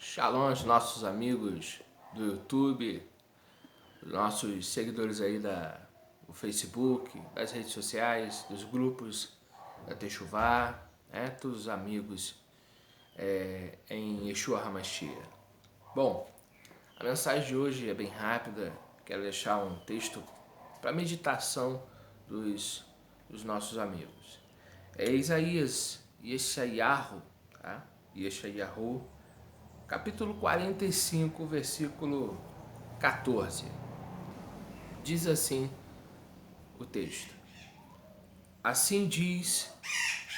Shalom aos nossos amigos do YouTube, nossos seguidores aí do Facebook, das redes sociais, dos grupos da Techuvá, todos os amigos em Yeshua HaMashiach. Bom, a mensagem de hoje é bem rápida, quero deixar um texto para meditação dos nossos amigos. É Isaías Yeshayahu, tá? Yeshayahu, capítulo 45, versículo 14. Diz assim o texto: Assim diz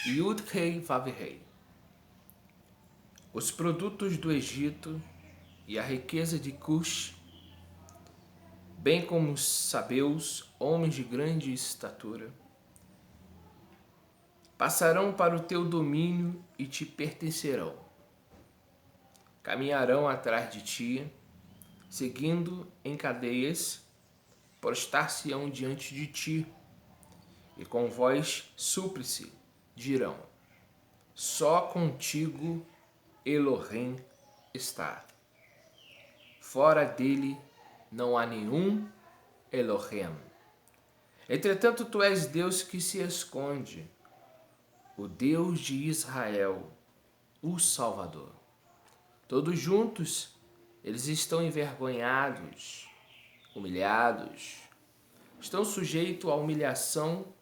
Yud-Hei Vav-Hei: os produtos do Egito e a riqueza de Cush, bem como os sabeus, homens de grande estatura, passarão para o teu domínio e te pertencerão. Caminharão atrás de ti, seguindo em cadeias, prostar-se-ão diante de ti, e com voz súplice dirão: só contigo Elohim está. Fora dele não há nenhum Elohim. Entretanto, tu és Deus que se esconde, o Deus de Israel, o Salvador. Todos juntos, eles estão envergonhados, humilhados, estão sujeitos à humilhação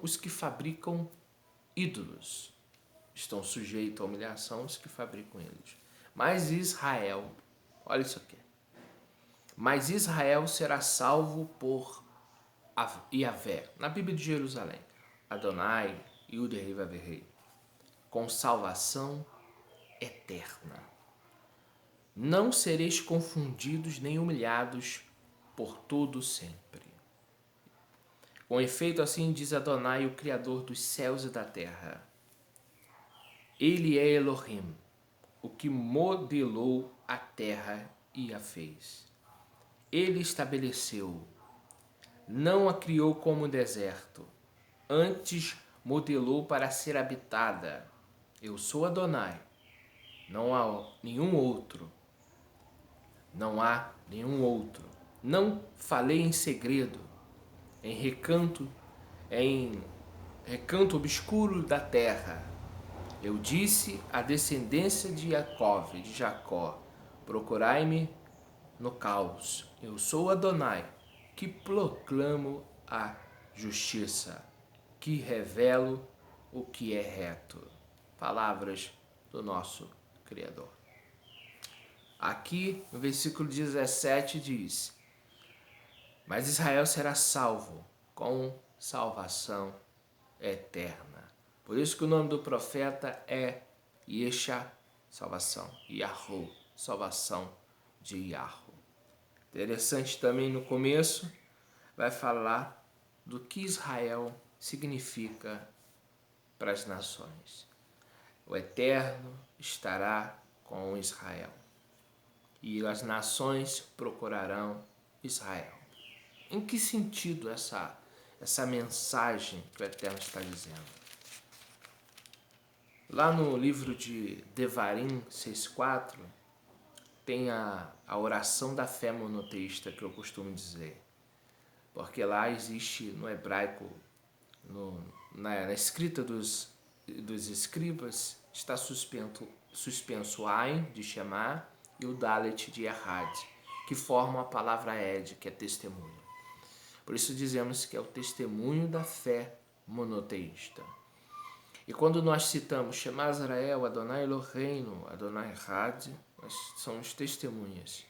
os que fabricam ídolos. Estão sujeitos à humilhação os que fabricam ídolos. Mas Israel, olha isso aqui. Mas Israel será salvo por Yahvé. Na Bíblia de Jerusalém. Adonai, Yud-Hei Vav-Hei. Com salvação eterna. Não sereis confundidos nem humilhados por todo sempre. Com efeito, assim diz Adonai, o Criador dos céus e da terra. Ele é Elohim, o que modelou a terra e a fez. Ele estabeleceu, não a criou como deserto, antes modelou para ser habitada. Eu sou Adonai, não há nenhum outro. Não há nenhum outro. Não falei em segredo, em recanto obscuro da terra. Eu disse à descendência de Jacó, procurai-me no caos. Eu sou Adonai, que proclamo a justiça, que revelo o que é reto. Palavras do nosso Criador. Aqui no versículo 17 diz: mas Israel será salvo com salvação eterna. Por isso que o nome do profeta é Yesha, salvação, Yahu, salvação de Yahu. Interessante também no começo, vai falar do que Israel significa para as nações. O Eterno estará com Israel e as nações procurarão Israel. Em que sentido essa mensagem que o Eterno está dizendo? Lá no livro de Devarim 6.4 tem a oração da fé monoteísta que eu costumo dizer. Porque lá existe no hebraico, na escrita dos escribas, está suspenso o Ain de Shema e o Dalet de Errad, que formam a palavra Ed, que é testemunho. Por isso dizemos que é o testemunho da fé monoteísta. E quando nós citamos Shema Israel, Adonai Eloheinu, Adonai Had, nós somos testemunhas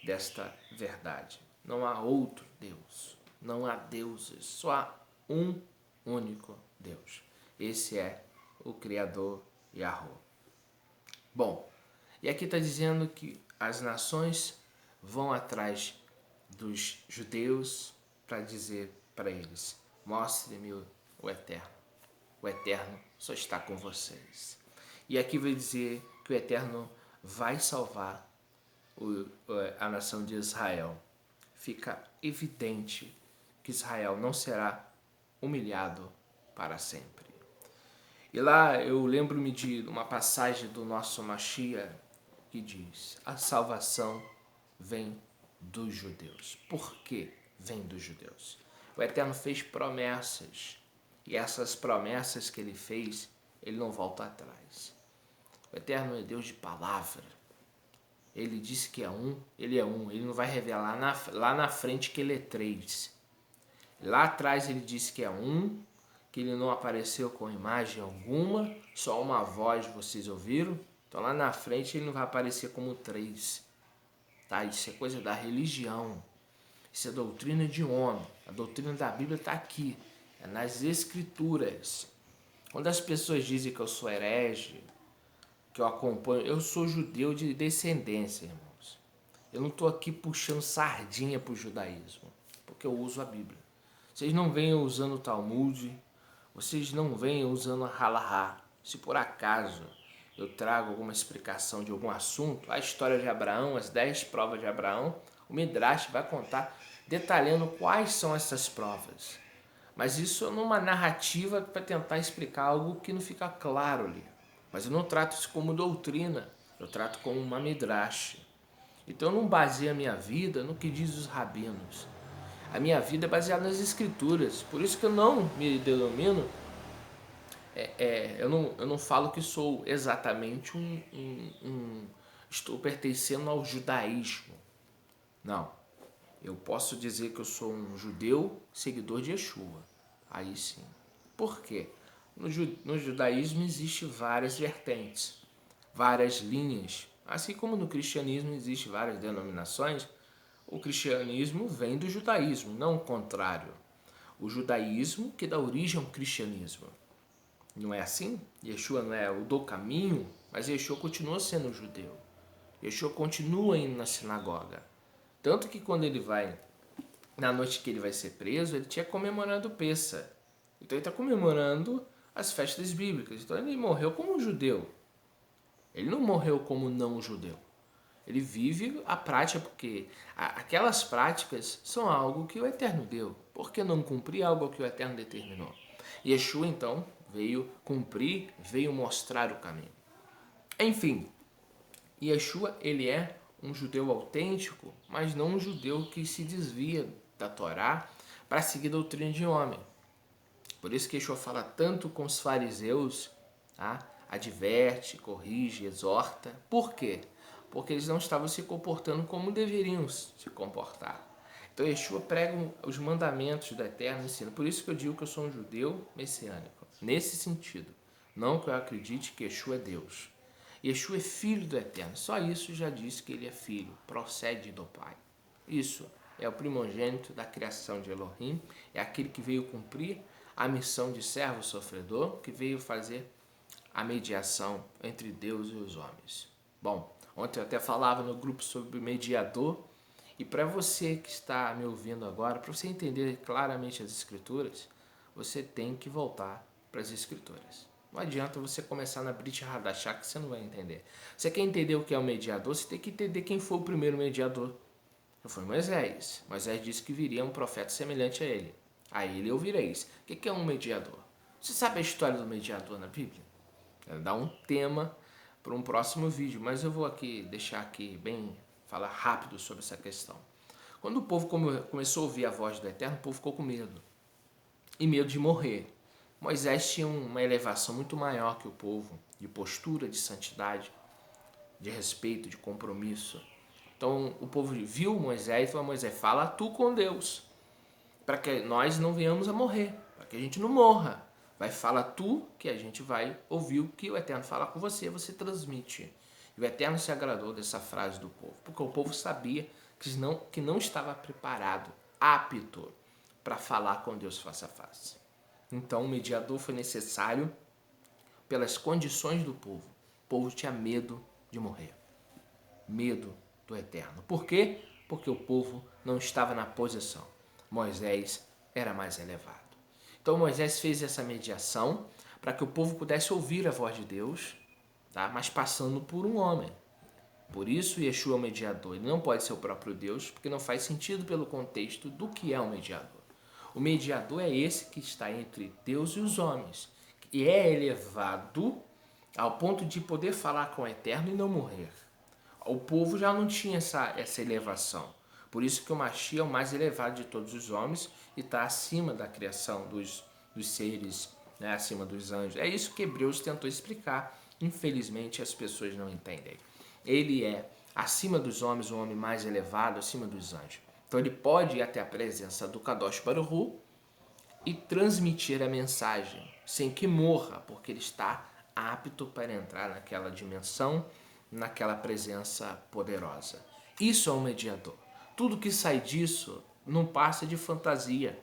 desta verdade. Não há outro Deus, não há deuses, só há um único Deus. Esse é o Criador Yahweh. Bom, e aqui está dizendo que as nações vão atrás dos judeus para dizer para eles: mostre-me o Eterno. O Eterno só está com vocês. E aqui vai dizer que o Eterno vai salvar a nação de Israel. Fica evidente que Israel não será humilhado para sempre. E lá eu lembro-me de uma passagem do nosso Mashiach que diz: a salvação vem dos judeus. Por que vem dos judeus? O Eterno fez promessas, e essas promessas que ele fez, ele não volta atrás. O Eterno é Deus de palavra. Ele disse que é um, ele é um. Ele não vai revelar lá na frente que ele é três. Lá atrás ele disse que é um, que ele não apareceu com imagem alguma, só uma voz vocês ouviram. Então lá na frente ele não vai aparecer como três. Tá? Isso é coisa da religião. Isso é doutrina de homem. A doutrina da Bíblia está aqui. É nas Escrituras. Quando as pessoas dizem que eu sou herege, que eu acompanho, eu sou judeu de descendência, irmãos. Eu não estou aqui puxando sardinha para o judaísmo, porque eu uso a Bíblia. Vocês não venham usando o Talmud, vocês não venham usando a Halahá. Se por acaso eu trago alguma explicação de algum assunto, a história de Abraão, as 10 provas de Abraão, o Midrash vai contar detalhando quais são essas provas. Mas isso é numa narrativa para tentar explicar algo que não fica claro ali. Mas eu não trato isso como doutrina, eu trato como uma Midrash. Então eu não baseio a minha vida no que diz os rabinos. A minha vida é baseada nas Escrituras. Por isso que eu não me denomino, eu não falo que sou exatamente estou pertencendo ao judaísmo. Não. Eu posso dizer que eu sou um judeu seguidor de Yeshua. Aí sim. Por quê? No judaísmo existem várias vertentes, várias linhas. Assim como no cristianismo existem várias denominações, o cristianismo vem do judaísmo, não o contrário. O judaísmo que dá origem ao cristianismo. Não é assim? Yeshua não é o do caminho, mas Yeshua continua sendo judeu. Yeshua continua indo na sinagoga. Tanto que quando ele vai, na noite que ele vai ser preso, ele tinha comemorando o Pessa. Então ele está comemorando as festas bíblicas. Então ele morreu como um judeu. Ele não morreu como não judeu. Ele vive a prática, porque aquelas práticas são algo que o Eterno deu. Por que não cumprir algo que o Eterno determinou? Yeshua, então, veio cumprir, veio mostrar o caminho. Enfim, Yeshua, ele é um judeu autêntico, mas não um judeu que se desvia da Torá para seguir doutrina de homem. Por isso que Yeshua fala tanto com os fariseus, tá? Adverte, corrige, exorta. Por quê? Porque eles não estavam se comportando como deveriam se comportar. Então Yeshua prega os mandamentos do Eterno ensino. Por isso que eu digo que eu sou um judeu messiânico. Nesse sentido. Não que eu acredite que Yeshua é Deus. Yeshua é filho do Eterno. Só isso já diz que ele é filho. Procede do Pai. Isso é o primogênito da criação de Elohim. É aquele que veio cumprir a missão de servo sofredor, que veio fazer a mediação entre Deus e os homens. Bom, ontem eu até falava no grupo sobre mediador, e para você que está me ouvindo agora, para você entender claramente as Escrituras, você tem que voltar para as Escrituras. Não adianta você começar na Brit Hadashah que você não vai entender. Você quer entender o que é o mediador, você tem que entender quem foi o primeiro mediador. Foi Moisés. Moisés disse que viria um profeta semelhante a ele. A ele ouvireis. O que é um mediador? Você sabe a história do mediador na Bíblia? Dá um tema para um próximo vídeo, mas eu vou aqui deixar aqui falar rápido sobre essa questão. Quando o povo começou a ouvir a voz do Eterno, o povo ficou com medo. E medo de morrer. Moisés tinha uma elevação muito maior que o povo, de postura, de santidade, de respeito, de compromisso. Então o povo viu Moisés e falou: Moisés, fala tu com Deus, para que nós não venhamos a morrer, para que a gente não morra. Vai, fala tu, que a gente vai ouvir o que o Eterno fala com você, você transmite. E o Eterno se agradou dessa frase do povo, porque o povo sabia que não estava preparado, apto, para falar com Deus face a face. Então o mediador foi necessário pelas condições do povo. O povo tinha medo de morrer. Medo do Eterno. Por quê? Porque o povo não estava na posição. Moisés era mais elevado. Então Moisés fez essa mediação para que o povo pudesse ouvir a voz de Deus, tá? Mas passando por um homem. Por isso Yeshua é o mediador. Ele não pode ser o próprio Deus, porque não faz sentido pelo contexto do que é o mediador. O mediador é esse que está entre Deus e os homens, e é elevado ao ponto de poder falar com o Eterno e não morrer. O povo já não tinha essa elevação. Por isso que o Mashiach é o mais elevado de todos os homens e está acima da criação dos seres, né, acima dos anjos. É isso que Hebreus tentou explicar. Infelizmente as pessoas não entendem. Ele é acima dos homens, o homem mais elevado, acima dos anjos. Então ele pode ir até a presença do Kadosh Baruch Hu e transmitir a mensagem sem que morra, porque ele está apto para entrar naquela dimensão, naquela presença poderosa. Isso é um mediador. Tudo que sai disso não passa de fantasia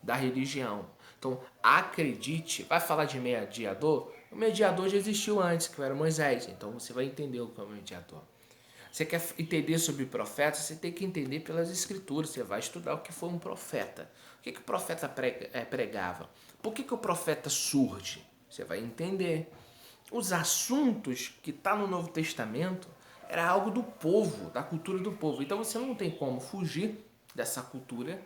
da religião. Então, acredite, vai falar de mediador? O mediador já existiu antes, que era Moisés. Então, você vai entender o que é o mediador. Você quer entender sobre profetas, você tem que entender pelas escrituras. Você vai estudar o que foi um profeta. O que o profeta pregava? Por que o profeta surge? Você vai entender. Os assuntos que está no Novo Testamento era algo do povo, da cultura do povo. Então você não tem como fugir dessa cultura.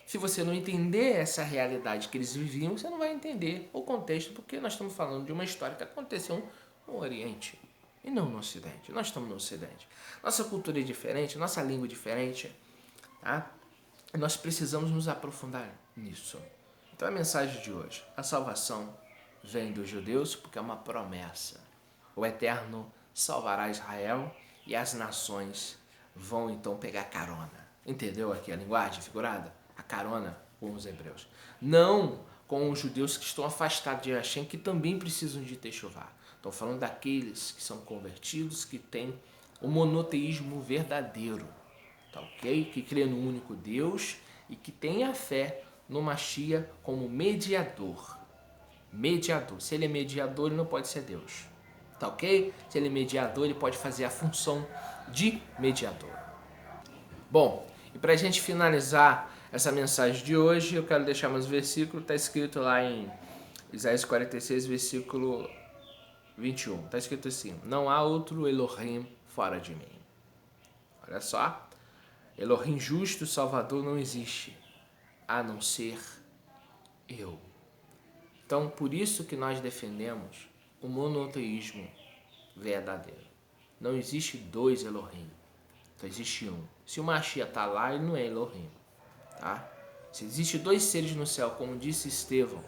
Se você não entender essa realidade que eles viviam, você não vai entender o contexto, porque nós estamos falando de uma história que aconteceu no Oriente e não no Ocidente. Nós estamos no Ocidente. Nossa cultura é diferente, nossa língua é diferente, tá? E nós precisamos nos aprofundar nisso. Então a mensagem de hoje, a salvação vem dos judeus porque é uma promessa. O Eterno salvará Israel e as nações vão então pegar carona. Entendeu aqui a linguagem figurada? A carona com os hebreus. Não com os judeus que estão afastados de Hashem, que também precisam de Teshuvá. Estou falando daqueles que são convertidos, que têm o monoteísmo verdadeiro, tá ok? Que crê no único Deus e que tem a fé no Mashiach como mediador. Mediador. Se ele é mediador, ele não pode ser Deus. Tá ok? Se ele é mediador, ele pode fazer a função de mediador. Bom, e para a gente finalizar essa mensagem de hoje, eu quero deixar mais versículo. Está escrito lá em Isaías 46, versículo 21. Está escrito assim: não há outro Elohim fora de mim. Olha só. Elohim justo, Salvador, não existe, a não ser eu. Então, por isso que nós defendemos o monoteísmo verdadeiro. Não existe dois Elohim, só existe um. Se o Mashiach está lá, ele não é Elohim. Tá? Se existe dois seres no céu, como disse Estevão,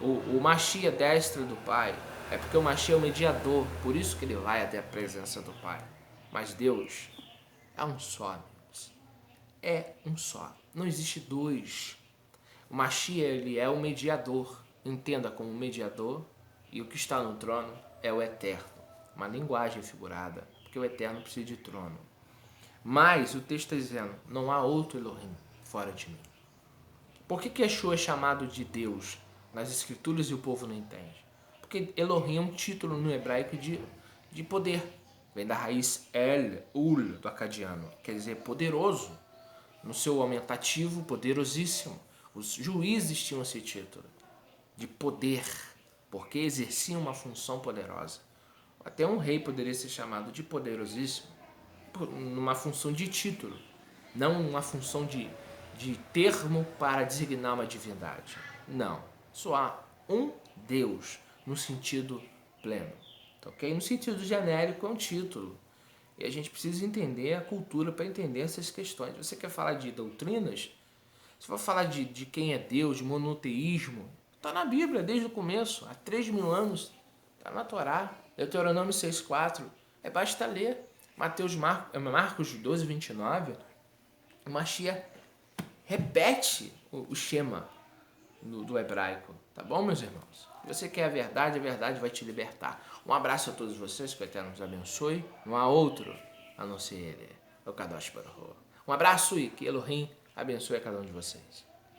o Mashiach destra do Pai, é porque o Mashiach é o mediador, por isso que ele vai até a presença do Pai. Mas Deus é um só, amigos. É um só. Não existe dois. O Mashiach, ele é o mediador. Entenda como mediador, e o que está no trono é o Eterno. Uma linguagem figurada, porque o Eterno precisa de trono. Mas o texto está dizendo, não há outro Elohim fora de mim. Por que Yeshua é chamado de Deus nas escrituras e o povo não entende? Porque Elohim é um título no hebraico de poder. Vem da raiz El, Ul, do acadiano. Quer dizer poderoso. No seu aumentativo, poderosíssimo. Os juízes tinham esse título de poder, porque exerciam uma função poderosa. Até um rei poderia ser chamado de poderosíssimo, numa função de título, não uma função de termo para designar uma divindade. Não, só há um Deus no sentido pleno, ok? No sentido genérico é um título. E a gente precisa entender a cultura para entender essas questões. Você quer falar de doutrinas? Se for falar de quem é Deus, de monoteísmo, está na Bíblia desde o começo, há 3.000 anos. Está na Torá, Deuteronômio 6,4. Basta ler Marcos 12, 29. O Mashiach repete o Shema do hebraico. Tá bom, meus irmãos? Se você quer a verdade vai te libertar. Um abraço a todos vocês, que o Eterno nos abençoe. Não há outro a não ser Ele, o Kadosh Baruch Hu. Um abraço e que Elohim abençoe a cada um de vocês.